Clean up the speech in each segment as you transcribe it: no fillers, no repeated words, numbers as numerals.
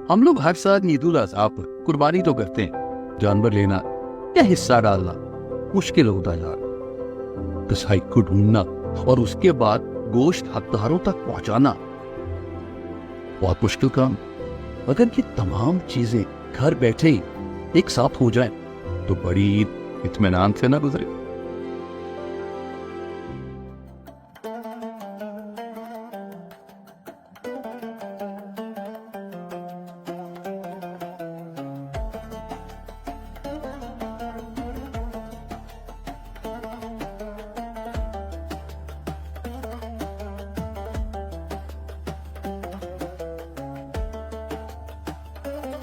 ہم لوگ ہر سال عید الاضحیٰ پر قربانی تو کرتے ہیں، جانور لینا یا حصہ ڈالنا مشکل ہوتا جا رہا، کسائی کو ڈھونڈنا اور اس کے بعد گوشت حقداروں تک پہنچانا بہت مشکل کام۔ اگر یہ تمام چیزیں گھر بیٹھے ہی ایک ساتھ ہو جائیں تو بڑی عید اطمینان سے نہ گزرے۔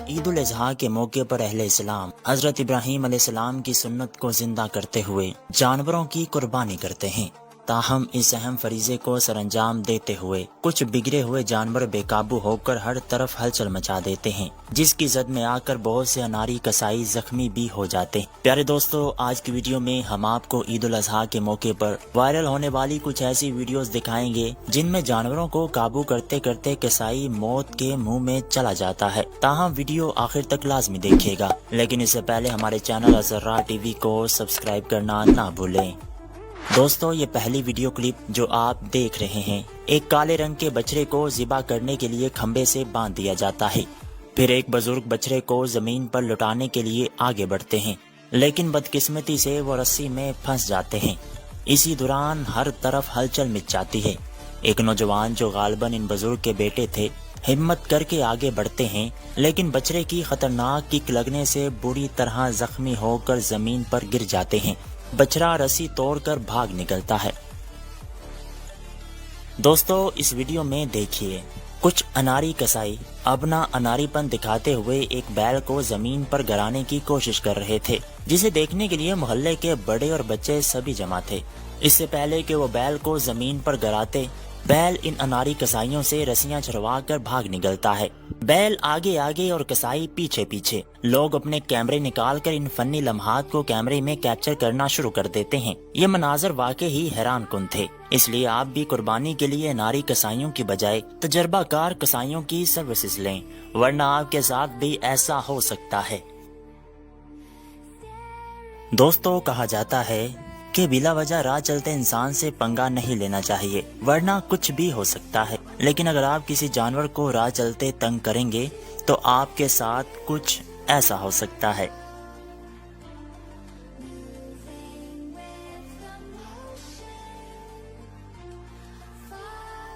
عید الاضحیٰ کے موقع پر اہل اسلام حضرت ابراہیم علیہ السلام کی سنت کو زندہ کرتے ہوئے جانوروں کی قربانی کرتے ہیں۔ تاہم اس اہم فریضے کو سر انجام دیتے ہوئے کچھ بگڑے ہوئے جانور بے قابو ہو کر ہر طرف ہلچل مچا دیتے ہیں، جس کی زد میں آ کر بہت سے اناری کسائی زخمی بھی ہو جاتے ہیں۔ پیارے دوستو، آج کی ویڈیو میں ہم آپ کو عید الاضحیٰ کے موقع پر وائرل ہونے والی کچھ ایسی ویڈیوز دکھائیں گے جن میں جانوروں کو قابو کرتے کرتے کسائی موت کے منہ میں چلا جاتا ہے۔ تاہم ویڈیو آخر تک لازمی دیکھیے گا، لیکن اس سے پہلے ہمارے چینل ازرار ٹی وی کو سبسکرائب کرنا نہ بھولیں۔ دوستو، یہ پہلی ویڈیو کلپ جو آپ دیکھ رہے ہیں، ایک کالے رنگ کے بچڑے کو ذبح کرنے کے لیے کھمبے سے باندھ دیا جاتا ہے۔ پھر ایک بزرگ بچڑے کو زمین پر لٹانے کے لیے آگے بڑھتے ہیں، لیکن بدقسمتی سے وہ رسی میں پھنس جاتے ہیں۔ اسی دوران ہر طرف ہلچل مچ جاتی ہے۔ ایک نوجوان جو غالباً ان بزرگ کے بیٹے تھے ہمت کر کے آگے بڑھتے ہیں، لیکن بچڑے کی خطرناک کک لگنے سے بری طرح زخمی ہو کر زمین پر گر جاتے ہیں۔ بچڑا رسی توڑ کر بھاگ نکلتا ہے۔ دوستو، اس ویڈیو میں دیکھیے کچھ اناری کسائی اپنا اناری پن دکھاتے ہوئے ایک بیل کو زمین پر گرانے کی کوشش کر رہے تھے، جسے دیکھنے کے لیے محلے کے بڑے اور بچے سبھی جمع تھے۔ اس سے پہلے کہ وہ بیل کو زمین پر گراتے، بیل ان اناری کسائیوں سے رسیاں چھڑوا کر بھاگ نکلتا ہے۔ بیل آگے آگے اور کسائی پیچھے پیچھے۔ لوگ اپنے کیمرے نکال کر ان فنی لمحات کو کیمرے میں کیپچر کرنا شروع کر دیتے ہیں۔ یہ مناظر واقعی ہی حیران کن تھے، اس لیے آپ بھی قربانی کے لیے اناری کسائیوں کی بجائے تجربہ کار کسائیوں کی سروسز لیں، ورنہ آپ کے ساتھ بھی ایسا ہو سکتا ہے۔ دوستو، کہا جاتا ہے کہ بلا وجہ راہ چلتے انسان سے پنگا نہیں لینا چاہیے، ورنہ کچھ بھی ہو سکتا ہے۔ لیکن اگر آپ کسی جانور کو راہ چلتے تنگ کریں گے تو آپ کے ساتھ کچھ ایسا ہو سکتا ہے۔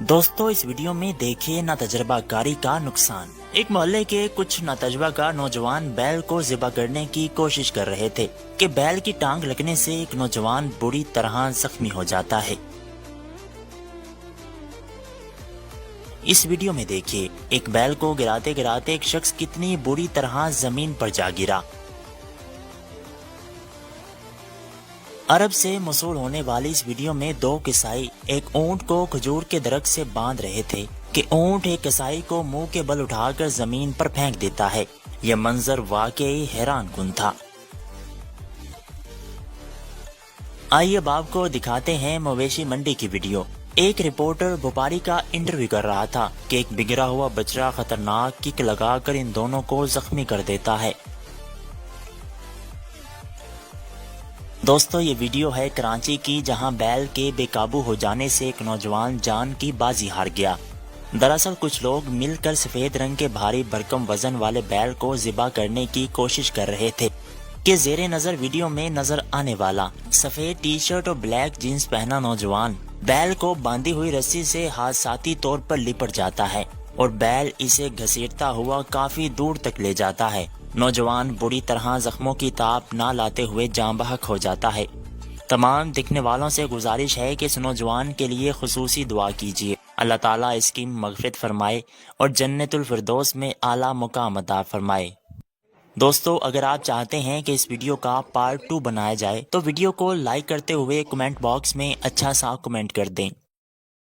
دوستو، اس ویڈیو میں دیکھیے ناتجربہ کاری کا نقصان۔ ایک محلے کے کچھ ناتجربہ کار نوجوان بیل کو ذبح کرنے کی کوشش کر رہے تھے کہ بیل کی ٹانگ لگنے سے ایک نوجوان بری طرح زخمی ہو جاتا ہے۔ اس ویڈیو میں دیکھیے ایک بیل کو گراتے گراتے ایک شخص کتنی بری طرح زمین پر جا گرا۔ عرب سے موصول ہونے والی اس ویڈیو میں دو کسائی ایک اونٹ کو کھجور کے درخت سے باندھ رہے تھے کہ اونٹ ایک کسائی کو منہ کے بل اٹھا کر زمین پر پھینک دیتا ہے۔ یہ منظر واقعی حیران کن تھا۔ آئیے اب آپ کو دکھاتے ہیں مویشی منڈی کی ویڈیو۔ ایک رپورٹر بھوپاری کا انٹرویو کر رہا تھا کہ ایک بگڑا ہوا بچڑا خطرناک کک لگا کر ان دونوں کو زخمی کر دیتا ہے۔ دوستو، یہ ویڈیو ہے کراچی کی، جہاں بیل کے بے قابو ہو جانے سے ایک نوجوان جان کی بازی ہار گیا۔ دراصل کچھ لوگ مل کر سفید رنگ کے بھاری بھرکم وزن والے بیل کو ذبح کرنے کی کوشش کر رہے تھے کہ زیر نظر ویڈیو میں نظر آنے والا سفید ٹی شرٹ اور بلیک جینز پہنا نوجوان بیل کو باندھی ہوئی رسی سے حادثاتی طور پر لپٹ جاتا ہے اور بیل اسے گھسیٹتا ہوا کافی دور تک لے جاتا ہے۔ نوجوان بری طرح زخموں کی تاب نہ لاتے ہوئے جاں بحق ہو جاتا ہے۔ تمام دیکھنے والوں سے گزارش ہے کہ اس نوجوان کے لیے خصوصی دعا کیجیے، اللہ تعالیٰ اس کی مغفرت فرمائے اور جنت الفردوس میں اعلیٰ مقام عطا فرمائے۔ دوستو، اگر آپ چاہتے ہیں کہ اس ویڈیو کا پارٹ 2 بنایا جائے تو ویڈیو کو لائک کرتے ہوئے کمنٹ باکس میں اچھا سا کمنٹ کر دیں۔